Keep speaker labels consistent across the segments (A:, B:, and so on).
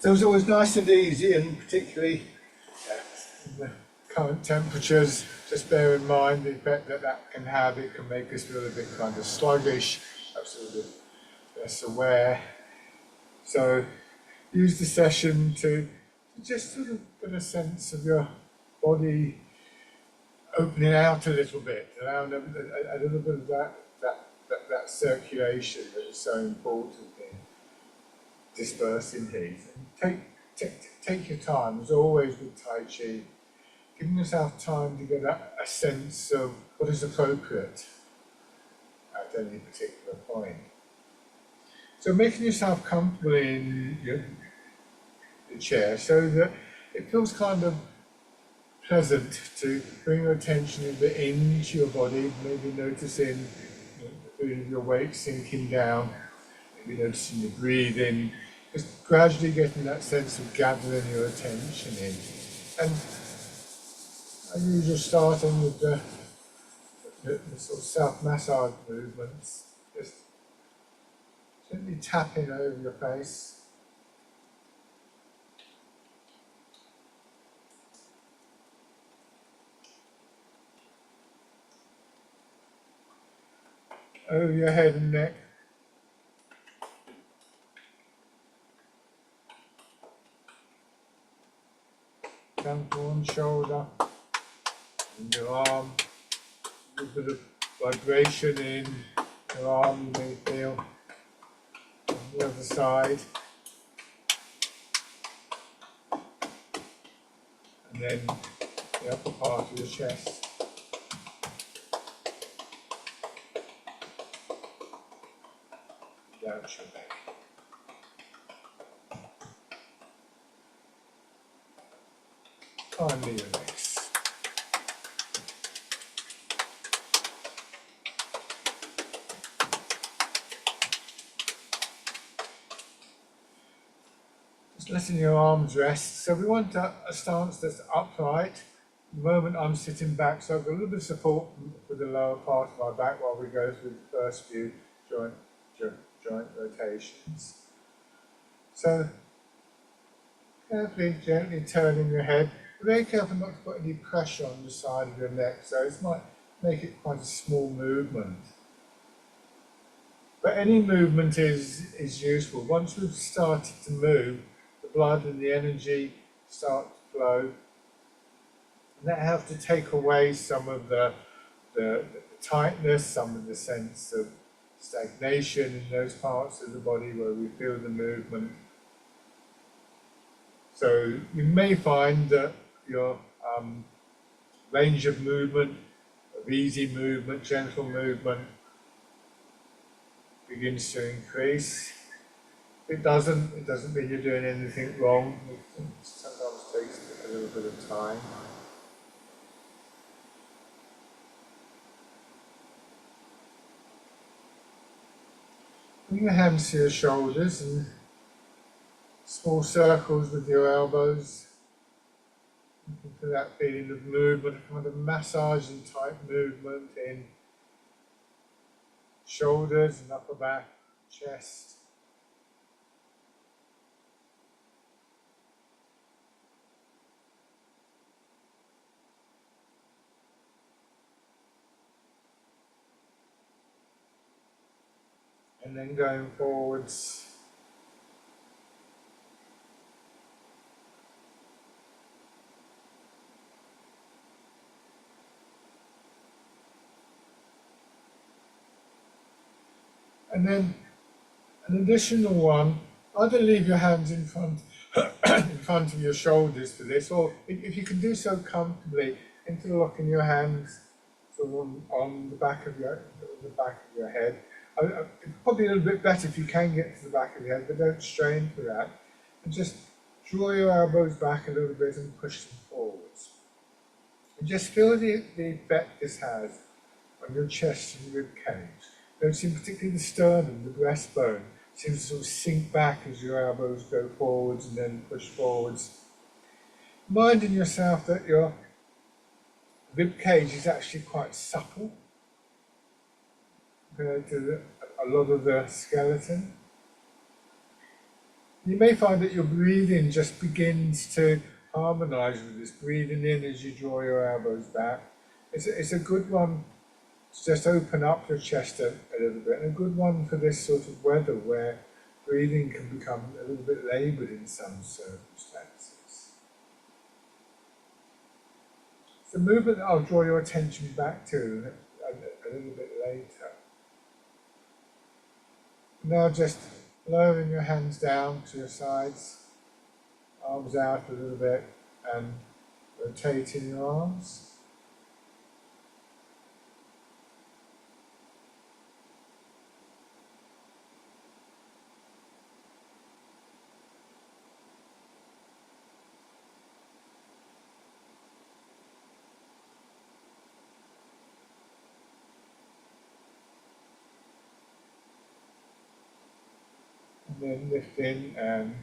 A: So it's always nice and easy, and particularly in the current temperatures, just bear in mind the effect that that can have. It can make us feel a bit kind of sluggish, perhaps a little bit less aware. So use the session to just sort of get a sense of your body opening out a little bit, allowing a little bit of that circulation that is so important in dispersing heat. And take your time, as always with Tai Chi, giving yourself time to get a sense of what is appropriate at any particular point. So making yourself comfortable in the chair so that it feels kind of pleasant to bring your attention a bit into your body, maybe noticing your weight sinking down, maybe noticing your breathing, just gradually getting that sense of gathering your attention in. And I usually starting with the sort of self-massage movements, just gently tapping over your face. Over your head and neck. Down to one shoulder and your arm. A little bit of vibration in your arm, you may feel on the other side. And then the upper part of your chest. Down your belly. Finally your legs. Just letting your arms rest. So we want a stance that's upright. At the moment I'm sitting back, so I've got a little bit of support for the lower part of my back while we go through the first few joint rotations. So carefully, gently turning your head. Be very careful not to put any pressure on the side of your neck, so this might make it quite a small movement. But any movement is useful. Once we've started to move, the blood and the energy start to flow. And that helps to take away some of the tightness, some of the sense of stagnation in those parts of the body where we feel the movement. So you may find that your range of movement, of easy movement, gentle movement, begins to increase. If it doesn't mean you're doing anything wrong. It sometimes takes a little bit of time. Bring your hands to your shoulders and small circles with your elbows. Looking for that feeling of movement, a kind of massaging type movement in shoulders and upper back, chest. And then going forwards. And then an additional one, either leave your hands in front of your shoulders for this, or if you can do so comfortably, interlocking your hands sort of on the back of your head. Probably a little bit better if you can get to the back of your head, but don't strain for that. And just draw your elbows back a little bit and push them forwards. And just feel the effect this has on your chest and rib cage. Noticing particularly the sternum, the breastbone, seems to sort of sink back as your elbows go forwards and then push forwards. Reminding yourself that your rib cage is actually quite supple compared to a lot of the skeleton. You may find that your breathing just begins to harmonise with this breathing in as you draw your elbows back. It's a good one to just open up your chest a little bit, and a good one for this sort of weather where breathing can become a little bit laboured in some circumstances. It's a movement that I'll draw your attention back to a little bit later. Now just lowering your hands down to your sides, arms out a little bit, and rotating your arms. And then lifting and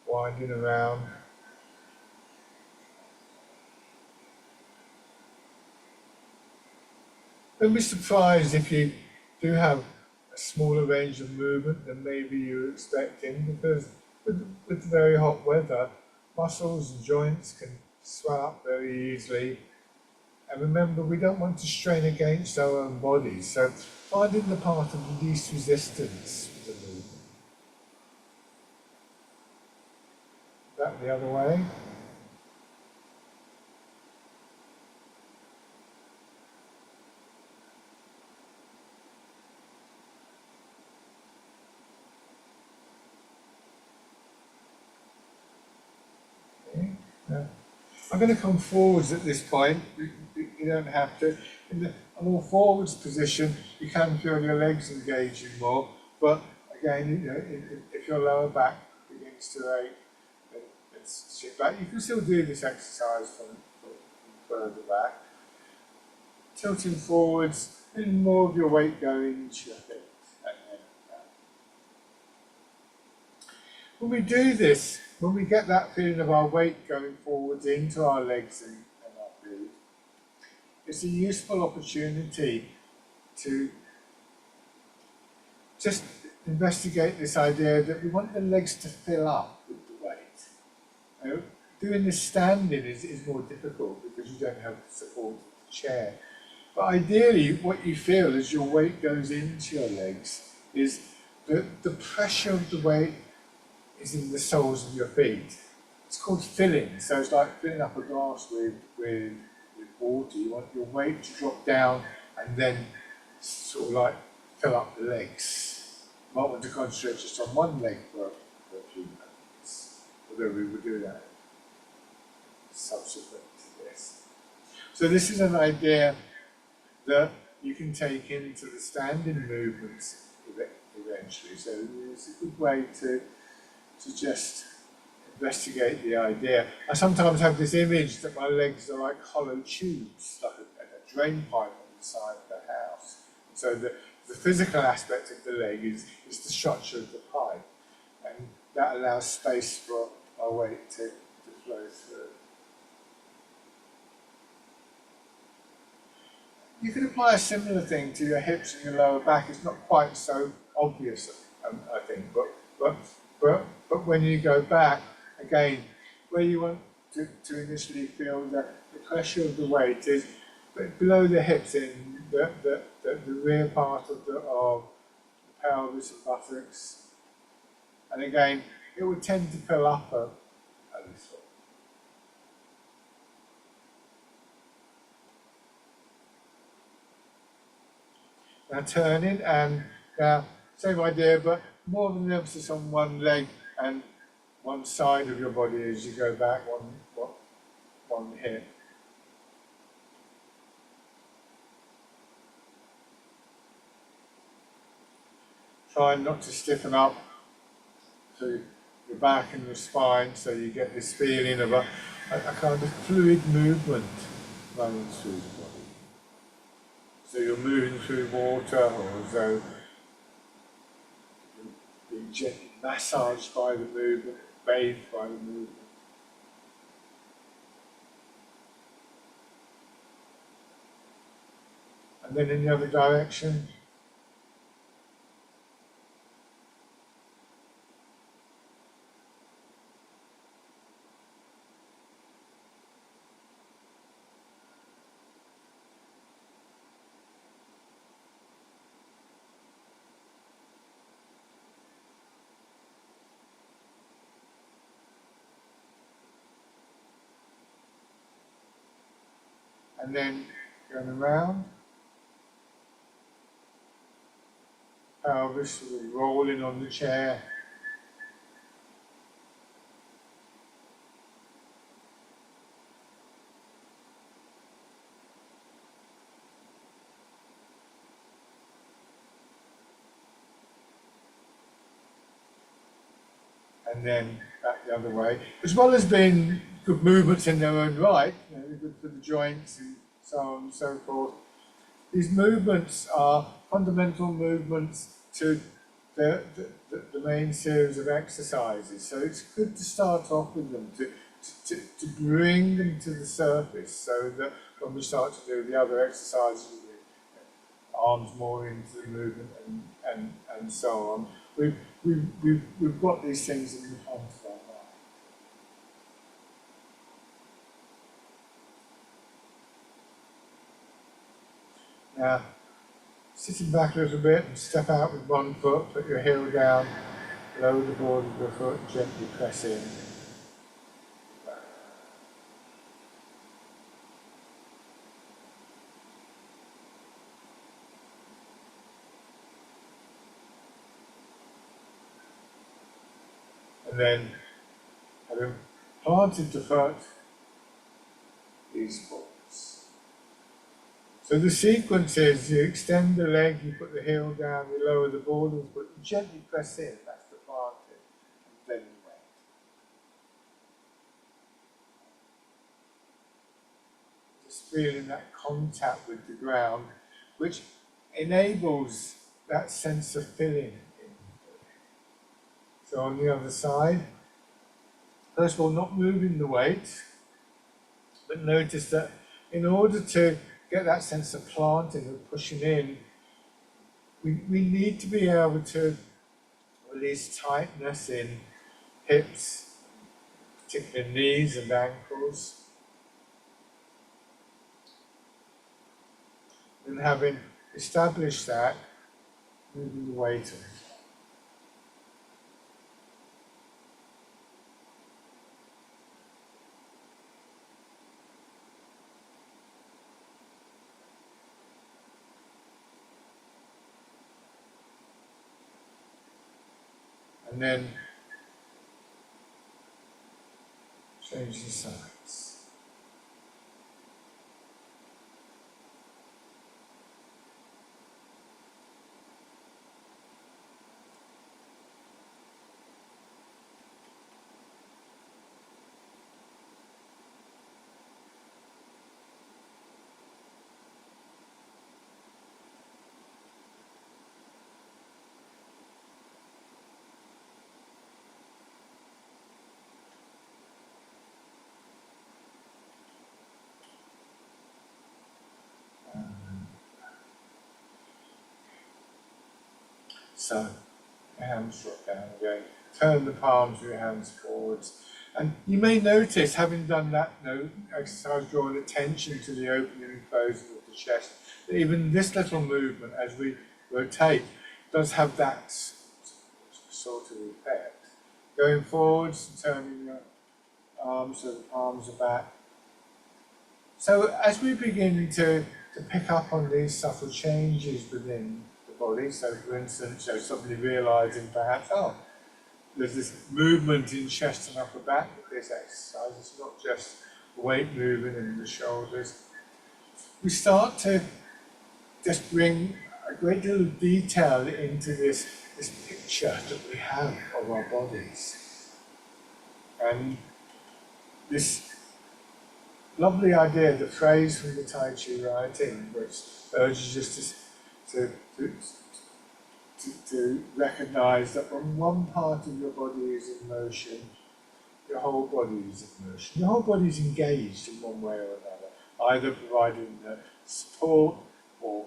A: winding around. Don't be surprised if you do have a smaller range of movement than maybe you were expecting, because with the very hot weather, muscles and joints can swell up very easily. And remember, we don't want to strain against our own bodies, so finding the path of least resistance with the movement. Back the other way. Okay. Now, I'm going to come forwards at this point. You don't have to. In a more forwards position, you can feel your legs engaging more, but again, you know, if your lower back begins to ache, then sit back. You can still do this exercise from further back. Tilting forwards, and more of your weight going into your feet. When we do this, when we get that feeling of our weight going forwards into our legs and our feet, it's a useful opportunity to just investigate this idea that we want the legs to fill up with the weight. You know, doing this standing is more difficult because you don't have the support of the chair. But ideally, what you feel as your weight goes into your legs is that the pressure of the weight is in the soles of your feet. It's called filling, so it's like filling up a glass with water. You want your weight to drop down and then sort of like fill up the legs. You might want to concentrate just on one leg for a few minutes, although we will do that subsequent to this. So this is an idea that you can take into the standing movements eventually. So it's a good way to just investigate the idea. I sometimes have this image that my legs are like hollow tubes, like a drain pipe on the side of the house. So the physical aspect of the leg is the structure of the pipe, and that allows space for our weight to flow through. You can apply a similar thing to your hips and your lower back. It's not quite so obvious, I think, but when you go back, again, where you want to initially feel the pressure of the weight is below the hips, in the rear part of the pelvis and buttocks. And again, it would tend to fill up a little. Now turning, and now same idea, but more of an emphasis on one leg and one side of your body as you go back, one hip. Try not to stiffen up through your back and your spine, so you get this feeling of a kind of fluid movement running through the body. So you're moving through water, or as though you're being gently massaged by the movement, bathed by the movement. And then in the other direction. and then going around. Pelvis sort of rolling on the chair. And then back the other way, as well as being good movements in their own right, you know, good for the joints and so on and so forth. These movements are fundamental movements to the main series of exercises. So it's good to start off with them, to bring them to the surface, so that when we start to do the other exercises, arms more into the movement and so on. We've got these things in the front of our mind. Now, sitting back a little bit and step out with one foot, put your heel down, lower the board of your foot, gently press in. And then, having planted the foot, these forwards. So the sequence is you extend the leg, you put the heel down, you lower the board of the foot, you gently press in, that's the planting, and then you wait. Just feeling that contact with the ground, which enables that sense of filling. So on the other side, first of all, not moving the weight, but notice that in order to get that sense of planting and pushing in, we need to be able to release tightness in hips, particularly knees and ankles. And having established that, moving the weight on. And then change the sides. So, your hands drop down again. Turn the palms of your hands forwards. And you may notice, having done that exercise, drawing attention to the opening and closing of the chest, that even this little movement as we rotate does have that sort of effect. Going forwards and turning your arms so the palms are back. So as we begin to pick up on these subtle changes within the body, so for instance, somebody realising perhaps, oh, there's this movement in chest and upper back with this exercise, it's not just weight moving in the shoulders. We start to just bring a great deal of detail into this picture that we have of our bodies. And this lovely idea, the phrase from the Tai Chi writing, which urges us to recognise that when one part of your body is in motion, your whole body is in motion. Your whole body is engaged in one way or another, either providing the support or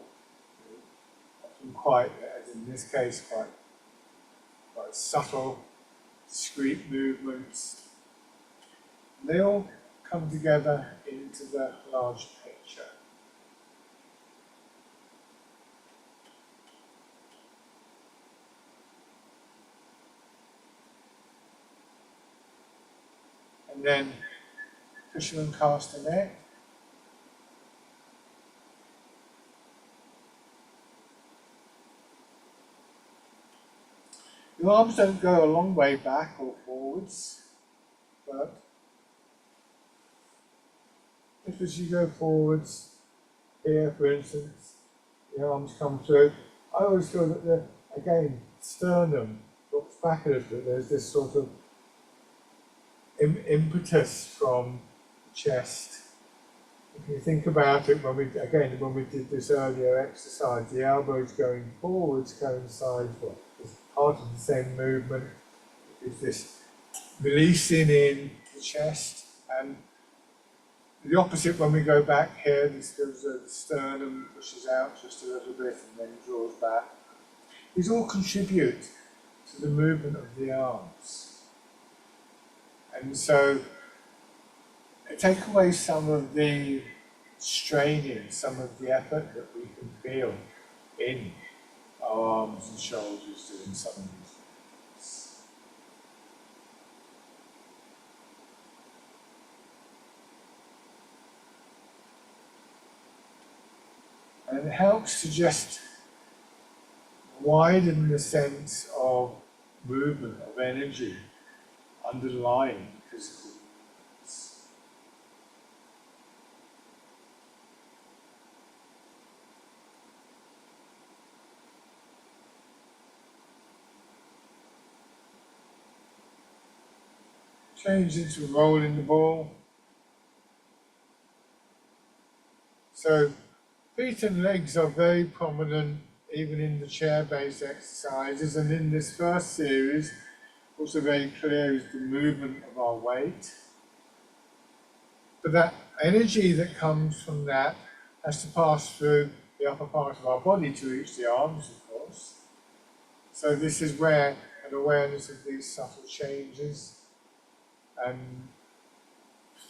A: often quite, as in this case, quite subtle, discrete movements. They all come together into the large picture. And then cushion and castanet. Your arms don't go a long way back or forwards, but if as you go forwards, here for instance, the arms come through, I always feel that the, again, sternum drops back a little bit. There's this sort of impetus from the chest. If you think about it, when we did this earlier exercise, the elbows going forwards coincides with part of the same movement. Is this releasing in the chest, and the opposite when we go back here. This goes the sternum pushes out just a little bit and then draws back. These all contribute to the movement of the arms, and so take away some of the straining, some of the effort that we can feel in our arms and shoulders doing some of these things. And it helps to just widen the sense of movement, of energy underlying physical movements. Change into rolling the ball. So feet and legs are very prominent even in the chair-based exercises, and in this first series, also very clear is the movement of our weight. But that energy that comes from that has to pass through the upper part of our body to reach the arms, of course. So this is where an awareness of these subtle changes, and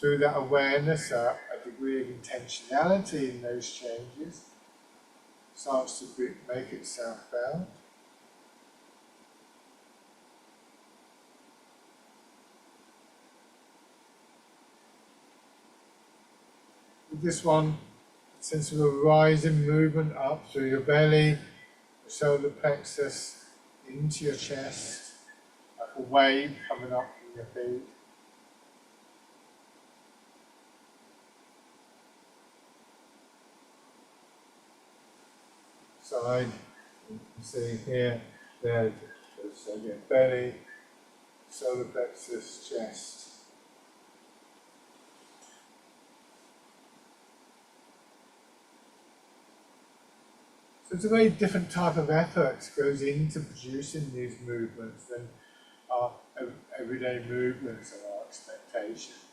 A: through that awareness, a degree of intentionality in those changes starts to make itself felt. With this one, a sense of a rising movement up through your belly, the solar plexus, into your chest, like a wave coming up from your feet. Side, you can see here, there, so again, belly, solar plexus, chest. So it's a very different type of effort goes into producing these movements than our everyday movements and our expectations.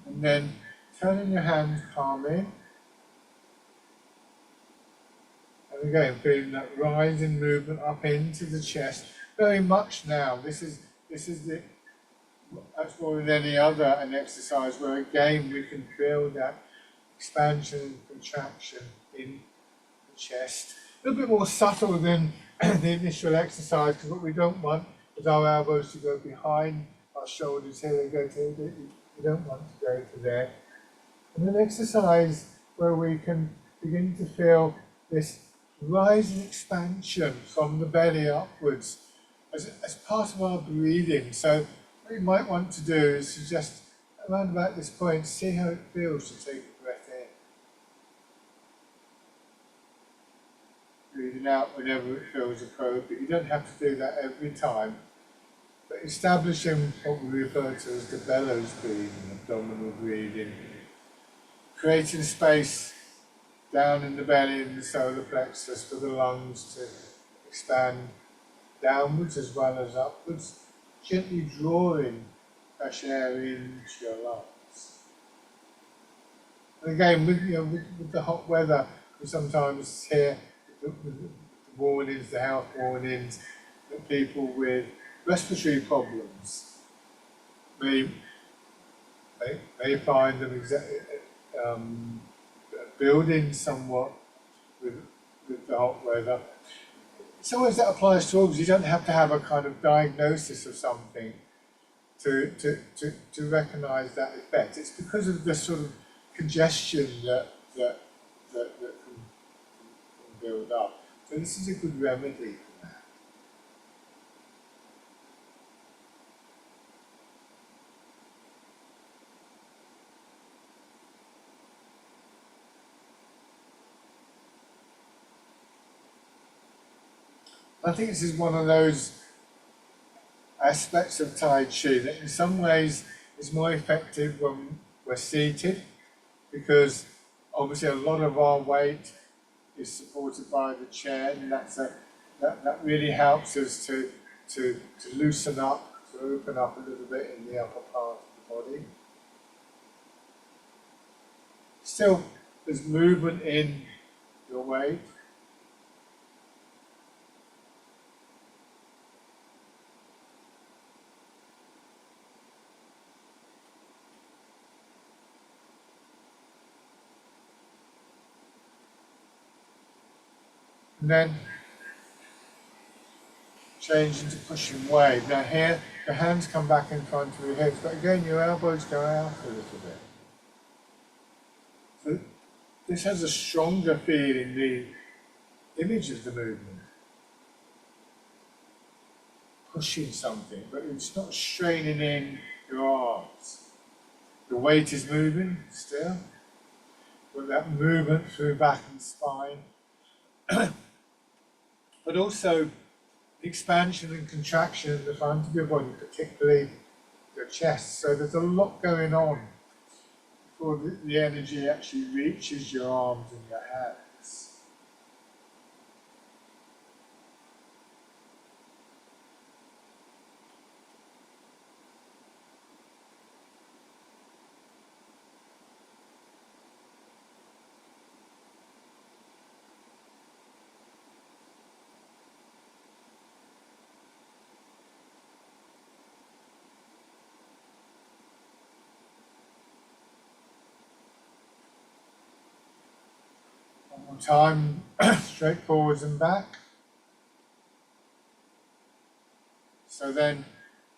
A: And then turning your hands calmly. And again, feeling that rising movement up into the chest. Very much now. This is the, as more than any other an exercise where again we can feel that expansion and contraction in the chest. A little bit more subtle than the initial exercise, because what we don't want is our elbows to go behind our shoulders. Here they go to, you don't want to go to there. And an exercise where we can begin to feel this rising expansion from the belly upwards as part of our breathing. So what you might want to do is to just, around about this point, see how it feels to take a breath in. Breathing out whenever it feels appropriate. You don't have to do that every time. But establishing what we refer to as the bellows breathing, abdominal breathing. Creating space down in the belly and the solar plexus for the lungs to expand downwards as well as upwards, gently drawing fresh air into your lungs. And again, with the hot weather, we sometimes hear the warnings, the health warnings, that people with respiratory problems may find them build in somewhat with, with the hot weather. It's always that applies to all, because you don't have to have a kind of diagnosis of something to recognise that effect. It's because of the sort of congestion that can build up. So this is a good remedy for that. I think this is one of those aspects of Tai Chi that in some ways is more effective when we're seated, because obviously a lot of our weight is supported by the chair, and that really helps us to loosen up, to open up a little bit in the upper part of the body. Still, there's movement in your weight. And then change into pushing wave. Now here, the hands come back in front of your hips, but again your elbows go out a little bit. So this has a stronger feel in the image of the movement. Pushing something, but it's not straining in your arms. The weight is moving still, but that movement through back and spine. But also the expansion and contraction in the front of your body, particularly your chest. So there's a lot going on before the energy actually reaches your arms and your hands. One more time, straight forwards and back. So then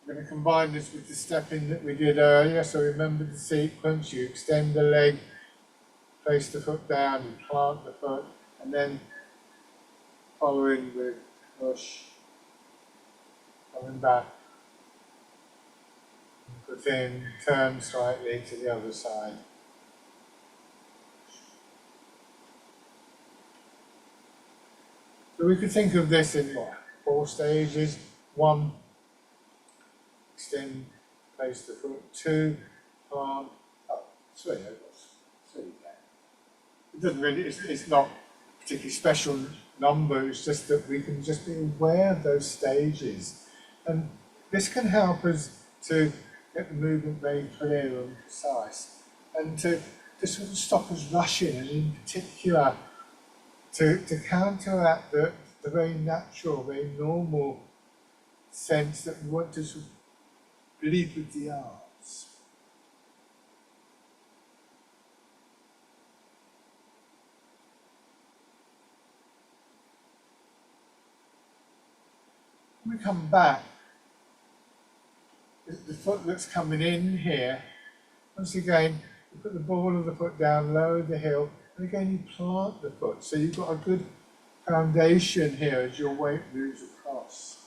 A: we're going to combine this with the stepping that we did earlier. So remember the sequence: you extend the leg, place the foot down, you plant the foot, and then following with push, coming back, put in, turn slightly to the other side. So we could think of this in what, 4 stages. 1, extend, place the foot. 2, plant. 3. I've got 3 there. It doesn't really. It's not a particularly special number. It's just that we can just be aware of those stages, and this can help us to get the movement very clear and precise, and to sort of stop us rushing, and in particular to counteract the very natural, very normal sense that we want to sort of bleed with the arms. When we come back, the foot that's coming in here, once again, you put the ball of the foot down, lower the heel, and again you plant the foot. So you've got a good foundation here as your weight moves across.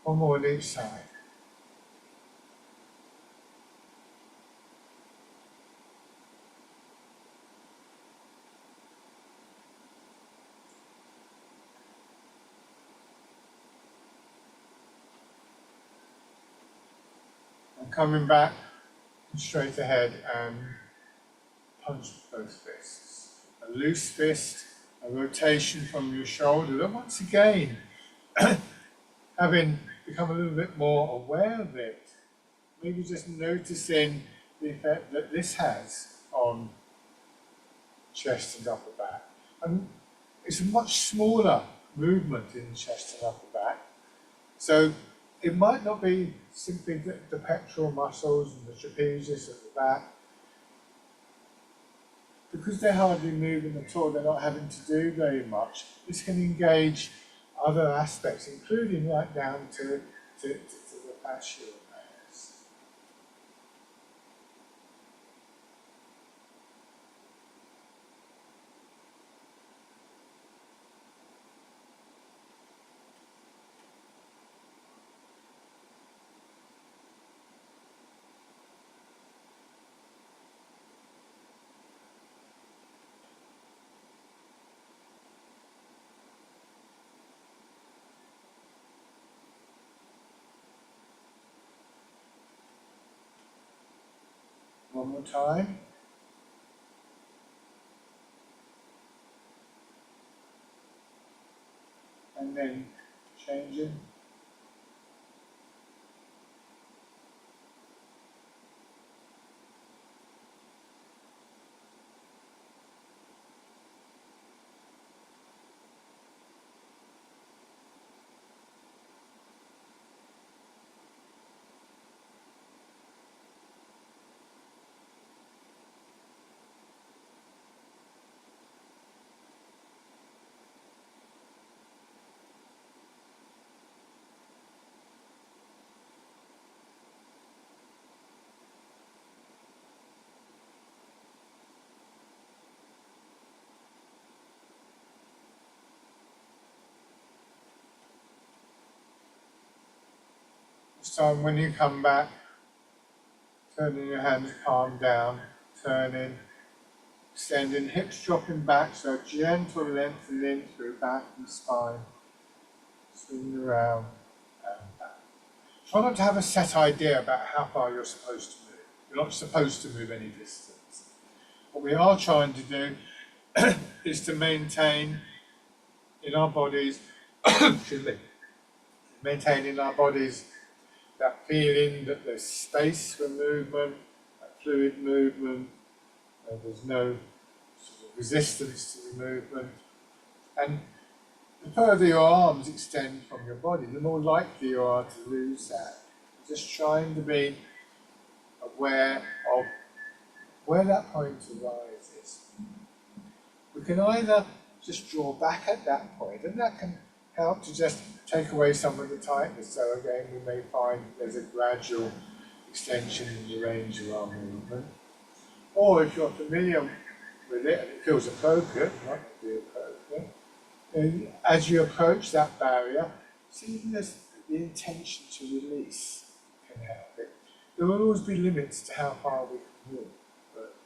A: One more on each side. And coming back straight ahead and punch both fists. A loose fist, a rotation from your shoulder, and once again, having become a little bit more aware of it, maybe just noticing the effect that this has on chest and upper back. And it's a much smaller movement in chest and upper back. So it might not be simply the pectoral muscles and the trapezius at the back. Because they're hardly moving at all, they're not having to do very much. This can engage other aspects, including right down to the fascial layers. One more time. And then changing. This time when you come back, turning your hands palm down, turning, extending, hips dropping back, so gentle lengthening through back and spine. Swing around and back. Try not to have a set idea about how far you're supposed to move. You're not supposed to move any distance. What we are trying to do is to maintain in our bodies, excuse me, maintain in our bodies that feeling that there's space for movement, that fluid movement, there's no sort of resistance to the movement. And the further your arms extend from your body, the more likely you are to lose that. Just trying to be aware of where that point arises. We can either just draw back at that point, and that can help to just take away some of the tightness. So again, we may find there's a gradual extension in the range of our movement. Or if you're familiar with it and it feels appropriate, it might not be appropriate, then as you approach that barrier, see even the intention to release can help it. There will always be limits to how far we can move, but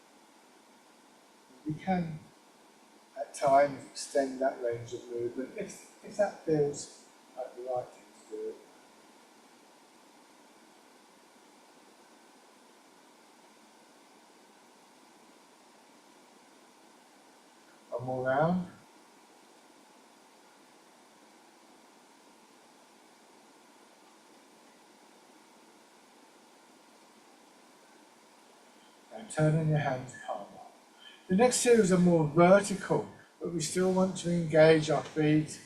A: we can at times extend that range of movement if that feels like the right thing to do. One more round. And turning your hands palm up. The next series are more vertical, but we still want to engage our feet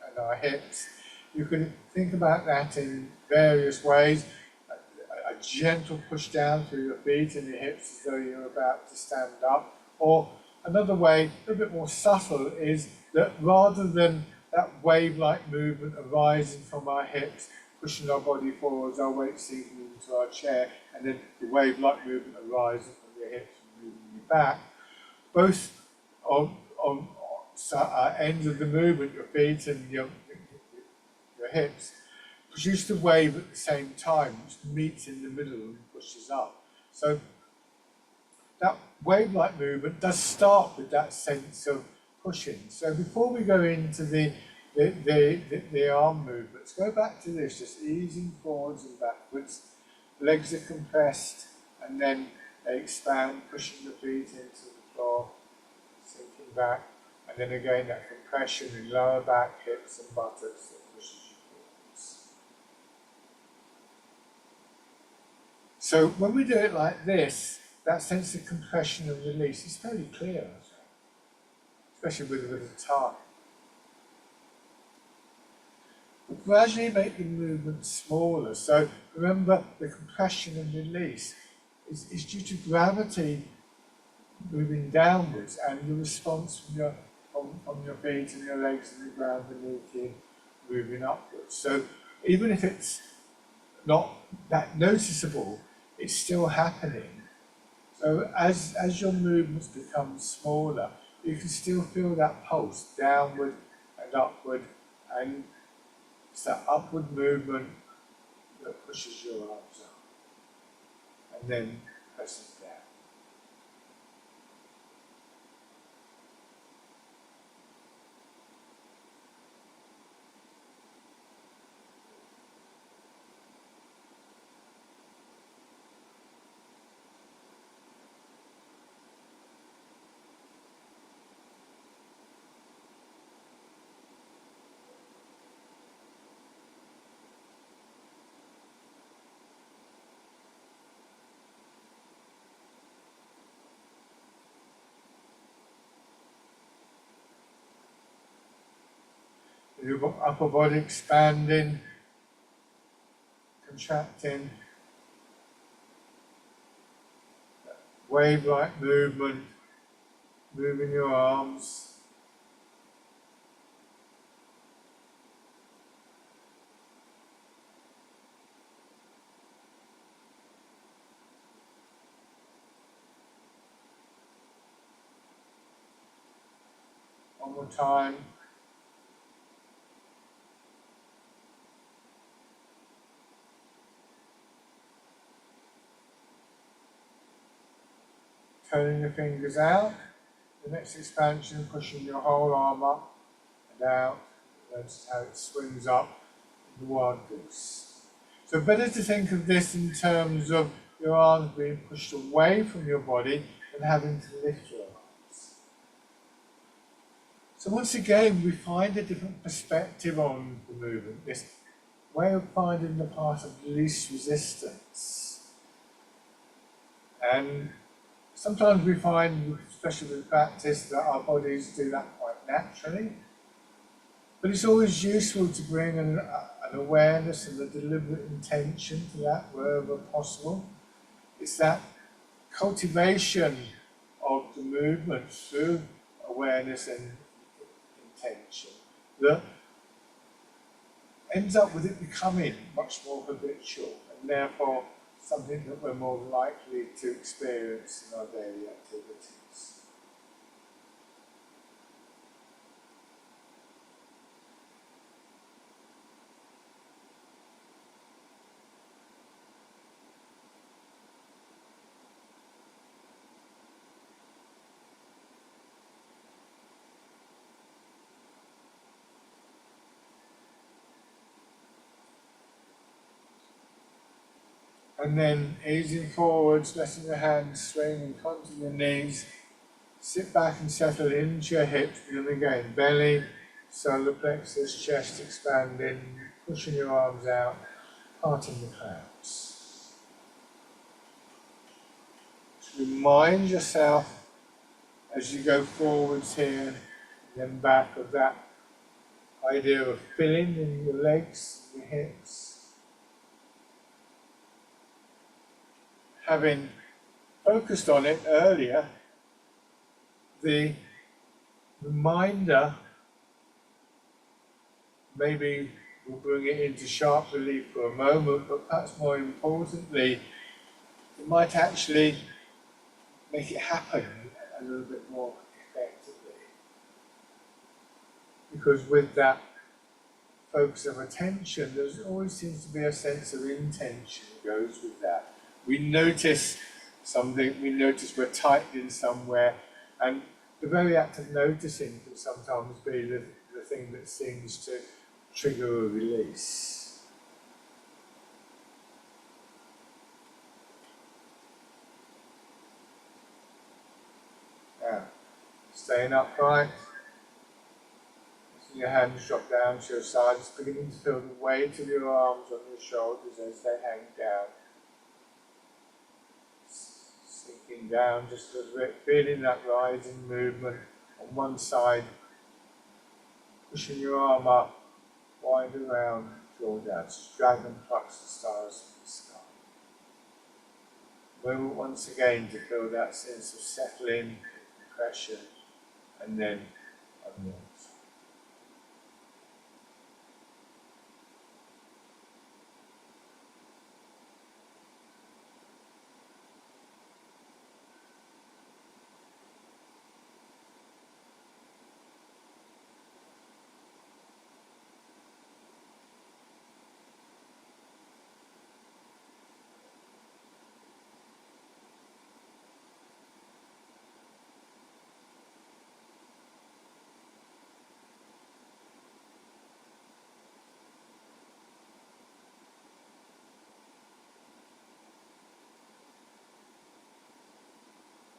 A: and our hips. You can think about that in various ways. A gentle push down through your feet and your hips as though you're about to stand up. Or another way, a little bit more subtle, is that rather than that wave-like movement arising from our hips, pushing our body forwards, our weight sinking into our chair, and then the wave-like movement arising from your hips and moving you back, both on ends of the movement, your feet and your hips, produce the wave at the same time, which meets in the middle and pushes up. So that wave-like movement does start with that sense of pushing. So before we go into the arm movements, go back to this, just easing forwards and backwards. Legs are compressed and then they expand, pushing the feet into the floor, sinking back, and then again that compression in lower back, hips and buttocks that pushes you forwards. So when we do it like this, that sense of compression and release is fairly clear. especially with a bit of time. But gradually make the movement smaller. So remember, the compression and release is due to gravity moving downwards and the response from your feet and your legs and the ground beneath you moving upwards. So even if it's not that noticeable, it's still happening. So as your movements become smaller, you can still feel that pulse downward and upward, and it's that upward movement that pushes your arms up and then presses down. Your upper body expanding, contracting, wave-like movement, moving your arms. One more time. Turning your fingers out. The next expansion, pushing your whole arm up and out. Notice how it swings up in the wild goose. So better to think of this in terms of your arms being pushed away from your body than having to lift your arms. So once again, we find a different perspective on the movement, this way of finding the path of least resistance. And sometimes we find, especially with practice, that our bodies do that quite naturally. But it's always useful to bring an awareness and a deliberate intention to that wherever possible. It's that cultivation of the movement through awareness and intention that ends up with it becoming much more habitual and therefore something that we're more likely to experience in our daily activities. And then easing forwards, letting your hands swing and onto your knees. Sit back and settle into your hips. And again, belly, solar plexus, chest expanding, pushing your arms out, parting the clouds. Just remind yourself as you go forwards here, and then back, of that idea of filling in your legs, your hips. Having focused on it earlier, the reminder maybe will bring it into sharp relief for a moment, but perhaps more importantly, it might actually make it happen a little bit more effectively. Because with that focus of attention, there always seems to be a sense of intention goes with that. We notice something, we notice we're tightened somewhere, and the very act of noticing can sometimes be the thing that seems to trigger a release. Now, staying upright, letting your hands drop down to your sides, beginning to feel the weight of your arms on your shoulders as they hang down. Sinking down just a bit, feeling that rising movement on one side, pushing your arm up, wide around, draw down. Dragon plucks the stars from the sky. Moment once again to feel that sense of settling, compression, and then unwind.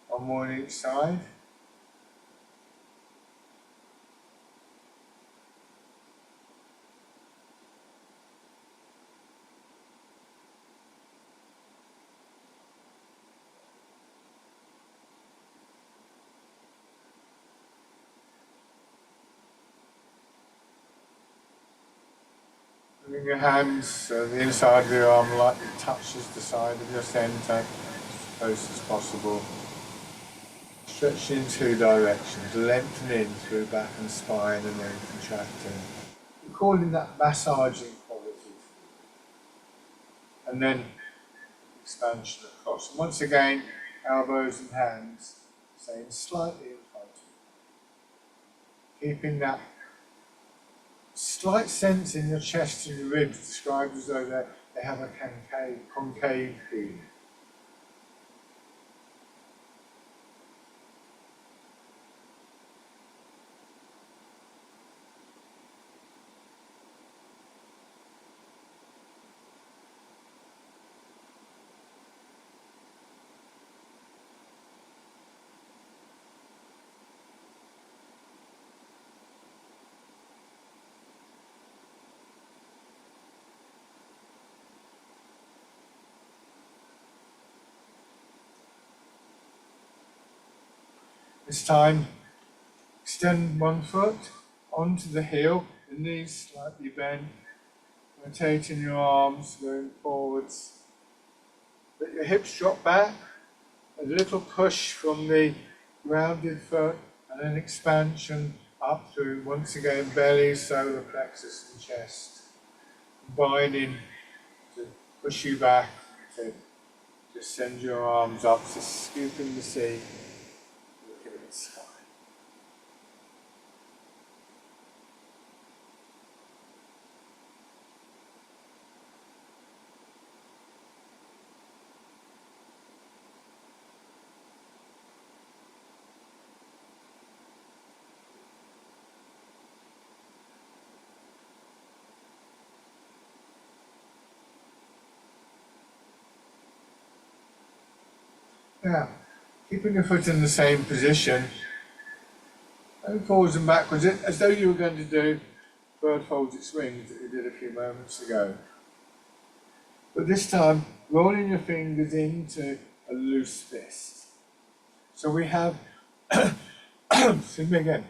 A: One more on each side. Bring your hands so the inside of your arm lightly touches the side of your centre as close as possible. Stretching in two directions, lengthening through back and spine and then contracting. We're calling that massaging quality. And then expansion across. And once again, elbows and hands staying slightly in front of you. Keeping that slight sense in your chest and your ribs described as though they have a concave feeling. This time, extend one foot onto the heel, the knees slightly bent, rotating your arms, going forwards. Let your hips drop back, a little push from the grounded foot, and then expansion up through, once again, belly, solar plexus and chest. Combining to push you back, to just send your arms up, to scooping the sea. Sky. Now, keeping your foot in the same position, and forwards and backwards, as though you were going to do bird folds its wings that we did a few moments ago. But this time, rolling your fingers into a loose fist. So we have, excuse me again,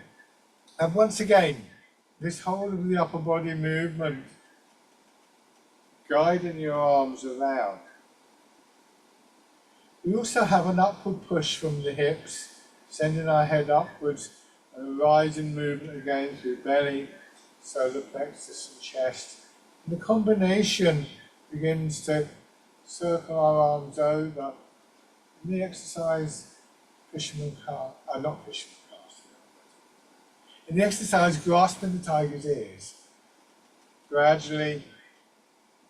A: and once again, this whole of the upper body movement, guiding your arms around. We also have an upward push from the hips, sending our head upwards, and a rising movement again through belly, solar plexus and chest. And the combination begins to circle our arms over. In the exercise, fisherman cast, not fisherman cast. In the exercise, grasping the tiger's ears. Gradually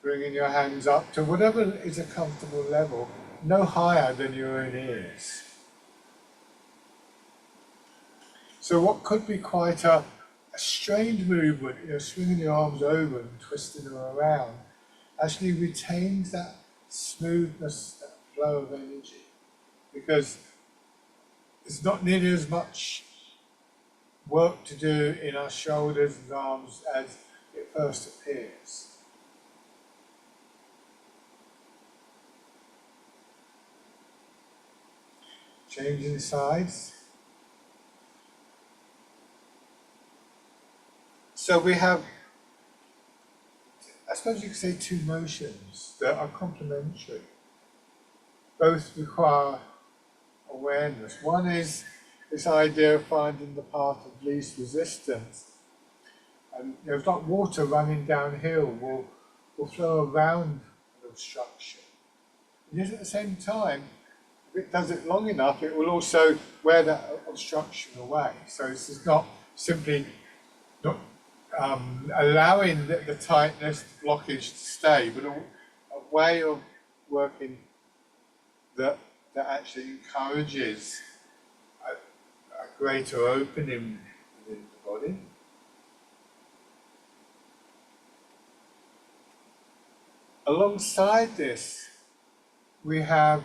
A: bringing your hands up to whatever is a comfortable level, no higher than your own ears. So what could be quite a strained movement, swinging your arms over and twisting them around, actually retains that smoothness, that flow of energy, because there's not nearly as much work to do in our shoulders and arms as it first appears. Changing sides. So we have, I suppose you could say, two motions that are complementary. Both require awareness. One is this idea of finding the path of least resistance. And it's like water running downhill will flow around an obstruction. And yet at the same time, if it does it long enough, it will also wear that obstruction away. So this is not simply not allowing the tightness, the blockage to stay, but a way of working that actually encourages a greater opening within the body. Alongside this, we have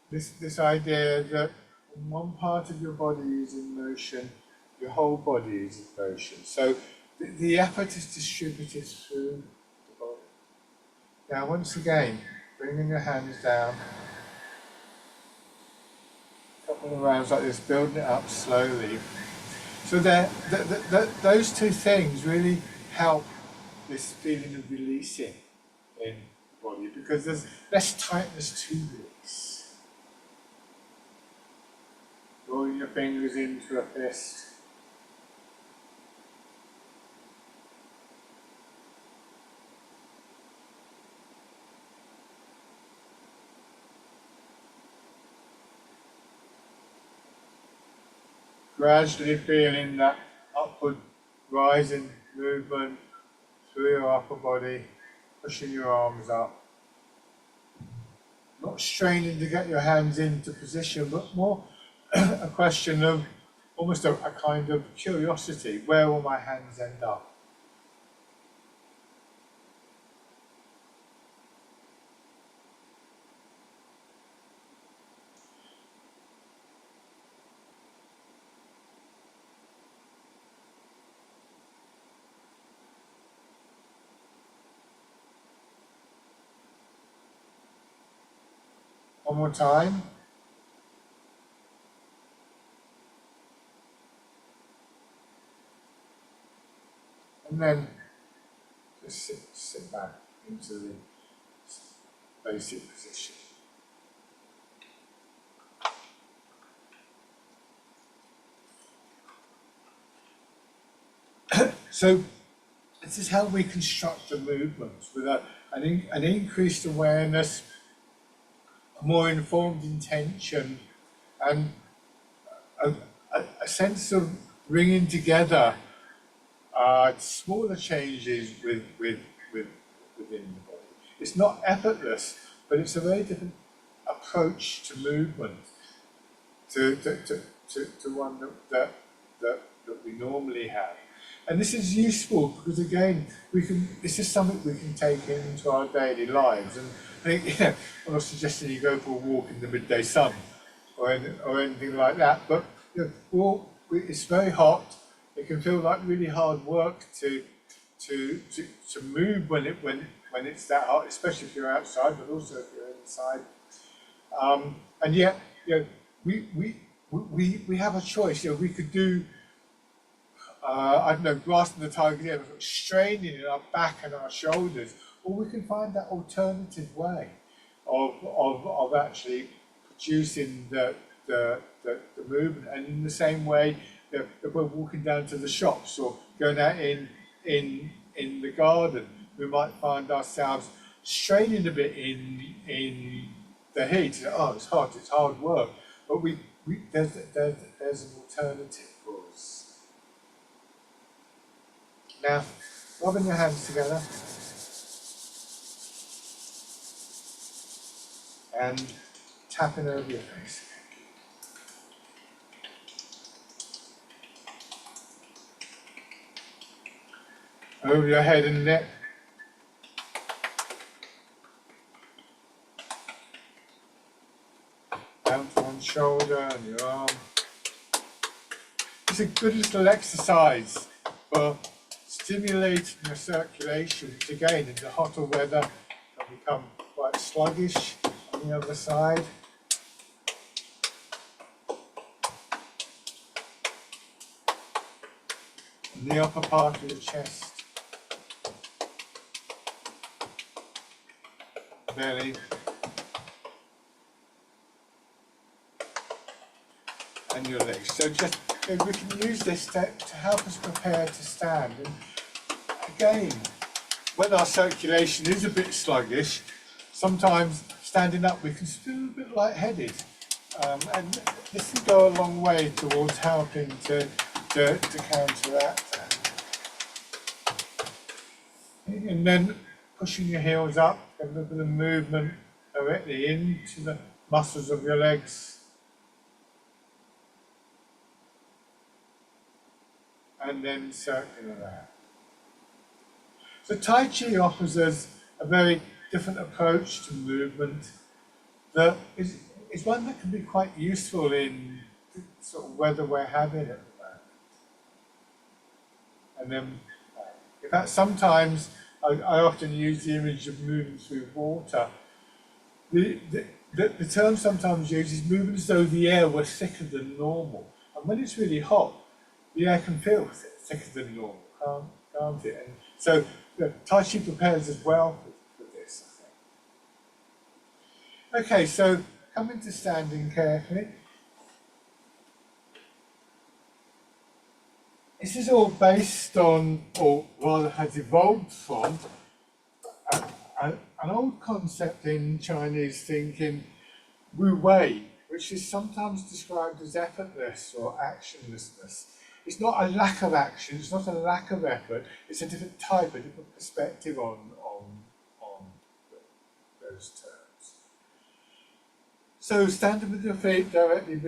A: this idea that when one part of your body is in motion, your whole body is in motion. So the effort is distributed through the body. Now, once again, bringing your hands down, a couple of rounds like this, building it up slowly. So those two things really help this feeling of releasing in the body, because there's less tightness to release. Drawing your fingers into a fist. Gradually feeling that upward rising movement through your upper body, pushing your arms up. Not straining to get your hands into position, but more a question of almost a kind of curiosity. Where will my hands end up? One more time. And then just sit back into the basic position. So this is how we construct the movements, with an increased awareness, a more informed intention, and a sense of bringing together smaller changes within the body. It's not effortless, but it's a very different approach to movement, to one that we normally have. And this is useful because, again, this is something we can take into our daily lives. And I think, I'm not suggesting you go for a walk in the midday sun or anything like that, but it's very hot. It can feel like really hard work to move when it's that hot, especially if you're outside, but also if you're inside. And yet, we have a choice. We could do, I don't know, grasping the tiger, straining in our back and our shoulders, or we can find that alternative way of actually producing the movement. And in the same way, if we're walking down to the shops or going out in the garden, we might find ourselves straining a bit in the heat. Oh, it's hot, it's hard work, but there's an alternative for us. Now, rubbing your hands together and tapping over your face. Over your head and neck. Down to one shoulder and your arm. It's a good little exercise for stimulating your circulation, which again in the hotter weather can become quite sluggish on the other side. in the upper part of your chest, belly, and your legs. So just we can use this to help us prepare to stand. And again, when our circulation is a bit sluggish, sometimes standing up we can feel a bit lightheaded. And this can go a long way towards helping to counteract that. And then pushing your heels up, get a little bit of movement directly into the muscles of your legs. And then circling around. So Tai Chi offers us a very different approach to movement that is one that can be quite useful in the sort of weather we're having at the moment. And then, in fact, sometimes I often use the image of moving through water. The term sometimes used is moving as though the air were thicker than normal. And when it's really hot, the air can feel thicker than normal, can't it? And so Tai Chi prepares us well for this, I think. Okay, so coming to standing carefully. This is all based on, or rather has evolved from, an old concept in Chinese thinking, Wu Wei, which is sometimes described as effortless or actionlessness. It's not a lack of action, it's not a lack of effort, it's a different type, a different perspective on those terms. So standing with your feet directly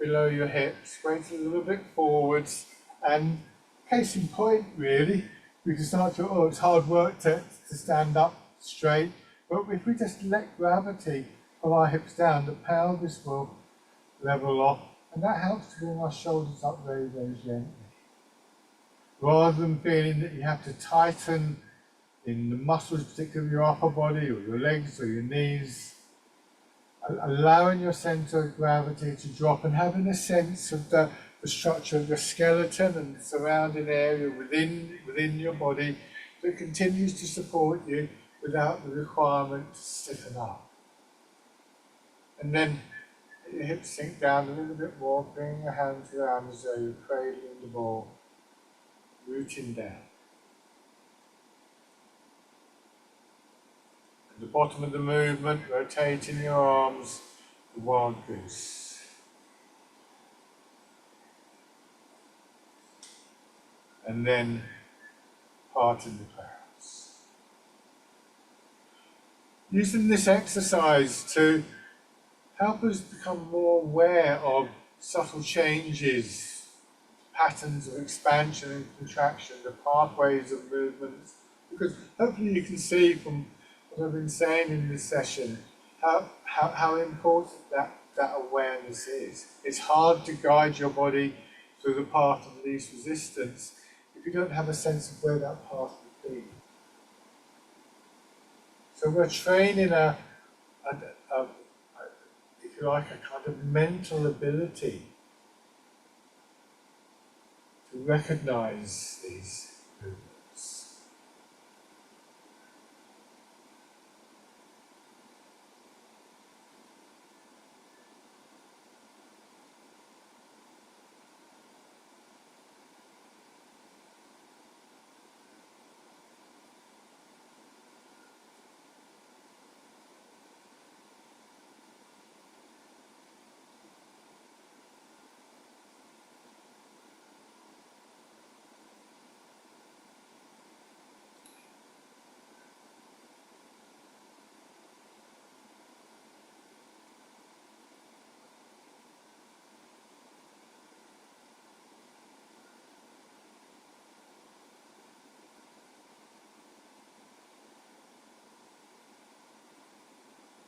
A: below your hips, weight a little bit forwards, and case in point really, we can start to, it's hard work to stand up straight, but if we just let gravity pull our hips down, the pelvis will level off. And that helps to bring our shoulders up very, very gently. Rather than feeling that you have to tighten in the muscles, particularly of your upper body or your legs or your knees, allowing your centre of gravity to drop and having a sense of the structure of your skeleton and the surrounding area within your body that continues to support you without the requirement to stiffen up. And then your hips sink down a little bit more, bring your hands around as though you're cradling the ball, rooting down. At the bottom of the movement, rotating your arms, the wild goose. And then parting the clouds. Using this exercise to help us become more aware of subtle changes, patterns of expansion and contraction, the pathways of movements, because hopefully you can see from what I've been saying in this session how important that awareness is. It's hard to guide your body through the path of least resistance if you don't have a sense of where that path would be. So we're training if you like, a kind of mental ability to recognize these movements.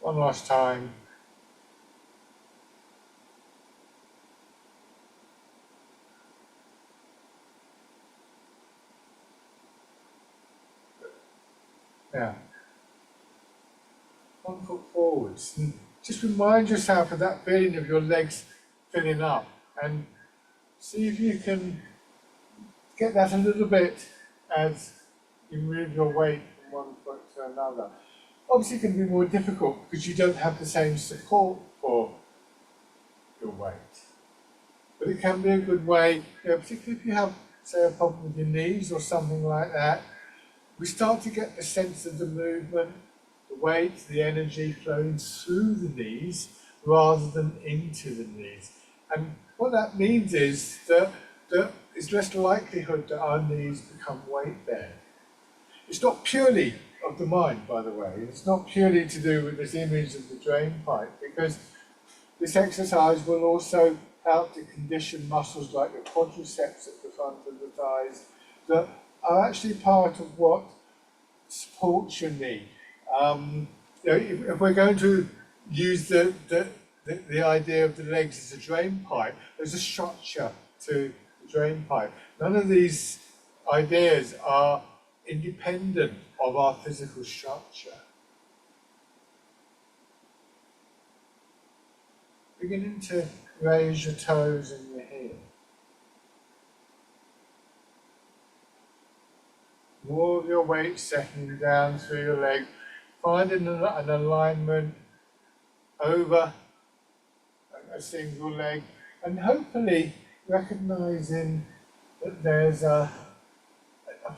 A: One last time. Now, 1 foot forwards. And just remind yourself of that feeling of your legs filling up and see if you can get that a little bit as you move your weight from one foot to another. Obviously it can be more difficult because you don't have the same support for your weight. But it can be a good way, particularly if you have, say, a problem with your knees or something like that. We start to get the sense of the movement, the weight, the energy flowing through the knees rather than into the knees. And what that means is that there's less likelihood that our knees become weight bearing. It's not purely of the mind, by the way. It's not purely to do with this image of the drain pipe, because this exercise will also help to condition muscles like the quadriceps at the front of the thighs that are actually part of what supports your knee. If we're going to use the idea of the legs as a drain pipe, there's a structure to the drain pipe. None of these ideas are independent of our physical structure. Beginning to raise your toes and your heel. More of your weight settling down through your leg, finding an alignment over a single leg, and hopefully recognizing that there's a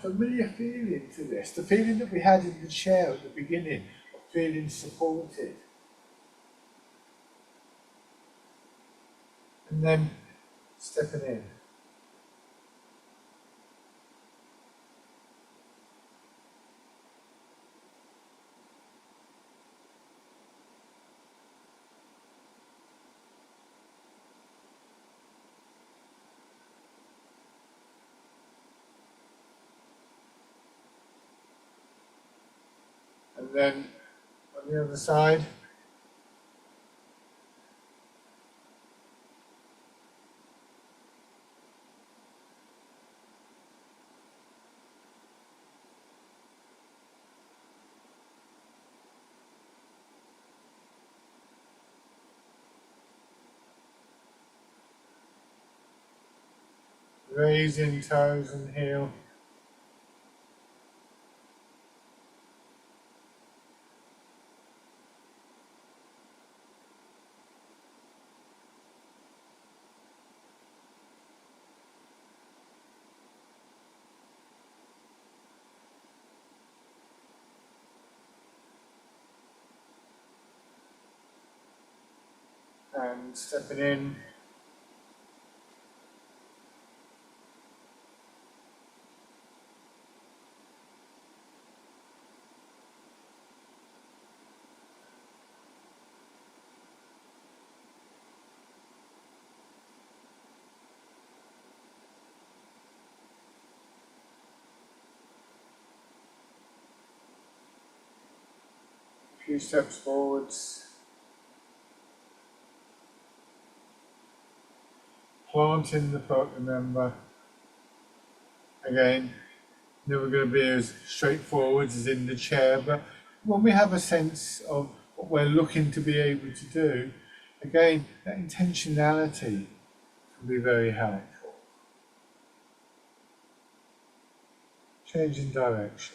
A: familiar feeling to this, the feeling that we had in the chair at the beginning of feeling supported. And then stepping in. And then on the other side. Raising toes and heel. And stepping in. A few steps forwards. Planting the foot, remember. Again, never going to be as straightforward as in the chair, but when we have a sense of what we're looking to be able to do, again, that intentionality can be very helpful. Changing direction.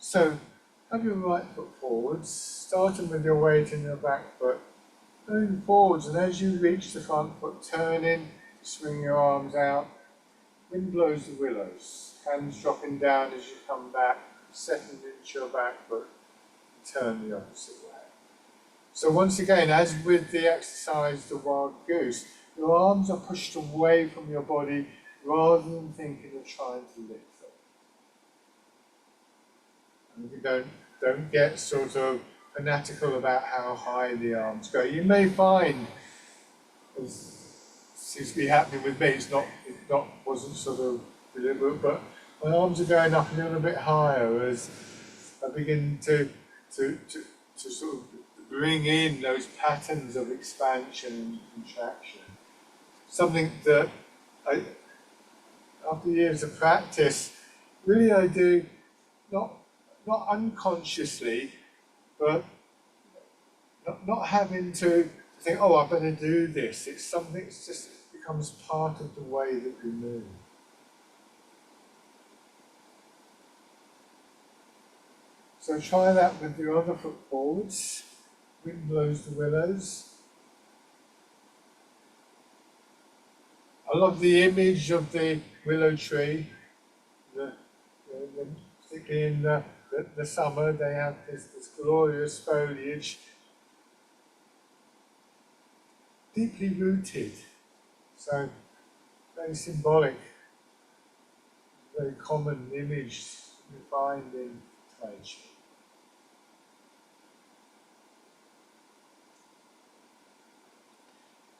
A: So, have your right foot forwards, starting with your weight in your back foot, moving forwards, and as you reach the front foot, turning to swing your arms out. Wind blows the willows, hands dropping down as you come back, settling into your back foot, turn the opposite way. So once again, as with the exercise, the wild goose, your arms are pushed away from your body rather than thinking of trying to lift. And you don't get sort of fanatical about how high the arms go. You may find, as seems to be happening with me, it wasn't sort of deliberate, but My arms are going up a little bit higher as I begin to sort of bring in those patterns of expansion and contraction. Something that I, after years of practice, really I do not unconsciously, but not having to think, oh, I better do this. It's something that just becomes part of the way that we move. So try that with your other foot forwards. Wind blows the willows. I love the image of the willow tree. Particularly in the summer, they have this glorious foliage, deeply rooted. So very symbolic, very common image you find in Tai Chi.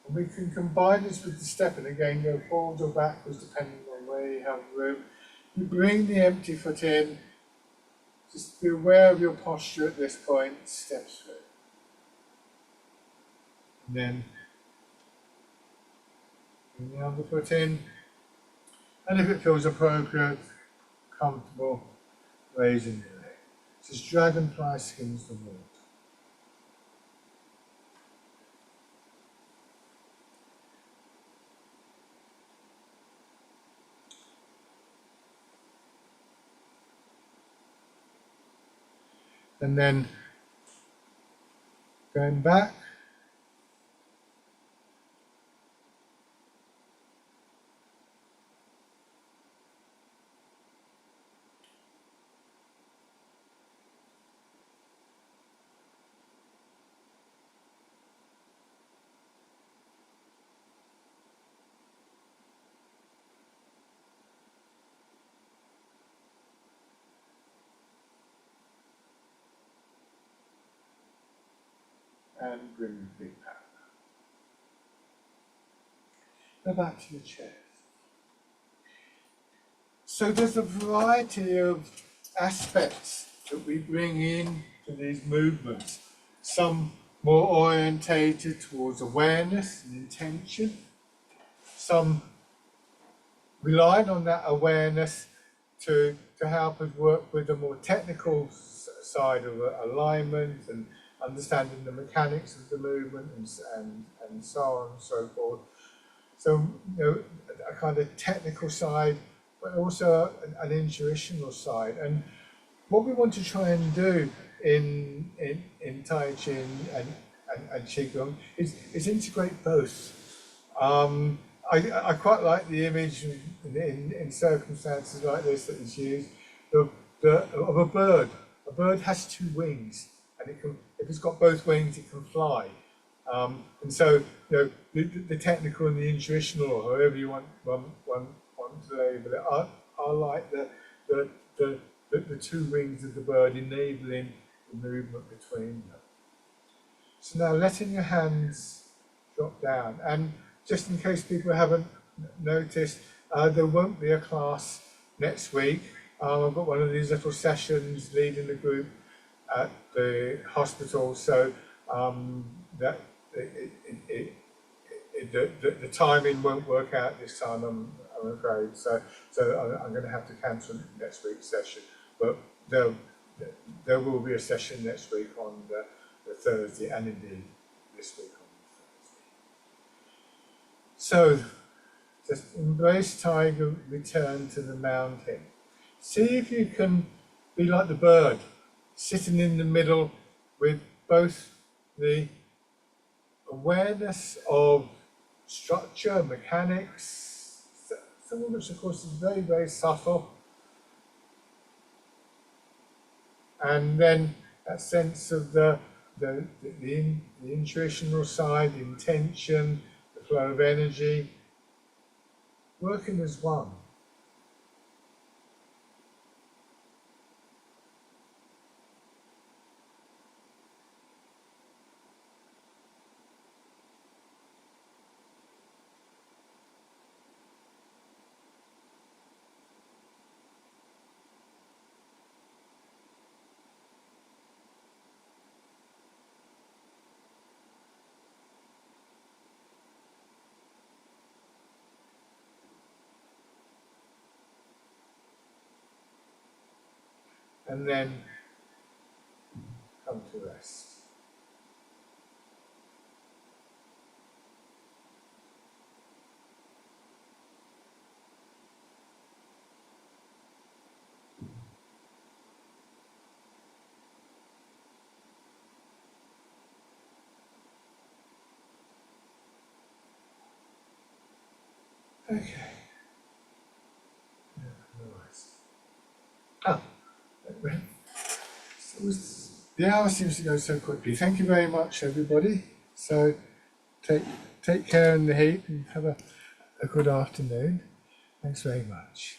A: And we can combine this with the step, and again go forward or backwards depending on where you have room. You bring the empty foot in, just be aware of your posture at this point, step through. And then bring the other foot in, and if it feels appropriate, comfortable, raising the leg. This is dragonfly skims the water. And then going back, and bring the feet back. Go back to your chest. So there's a variety of aspects that we bring in to these movements. Some more orientated towards awareness and intention. Some relying on that awareness to help us work with the more technical side of alignment and understanding the mechanics of the movement and so on and so forth. So, a kind of technical side, but also an intuitional side. And what we want to try and do in Tai Chi and Qigong is integrate both. I quite like the image in circumstances like this that is used of a bird. A bird has two wings, and it can, if it's got both wings, it can fly. And so, the technical and the intuitional, or however you want to label it, are like the two wings of the bird, enabling the movement between them. So now letting your hands drop down, and just in case people haven't noticed, there won't be a class next week. I've got one of these little sessions leading the group at the hospital, so that the timing won't work out this time, I'm afraid. So I'm going to have to cancel next week's session, but there will be a session next week on the Thursday, and indeed this week on the Thursday. So just embrace tiger, return to the mountain. See if you can be like the bird, sitting in the middle with both the awareness of structure, mechanics, some of which of course is very, very subtle, and then that sense of the intuitional side, the intention, the flow of energy, working as one. and then come to rest. Okay. Yeah, nice. Oh, the hour seems to go so quickly. Thank you very much, everybody. So take care in the heat and have a good afternoon. Thanks very much.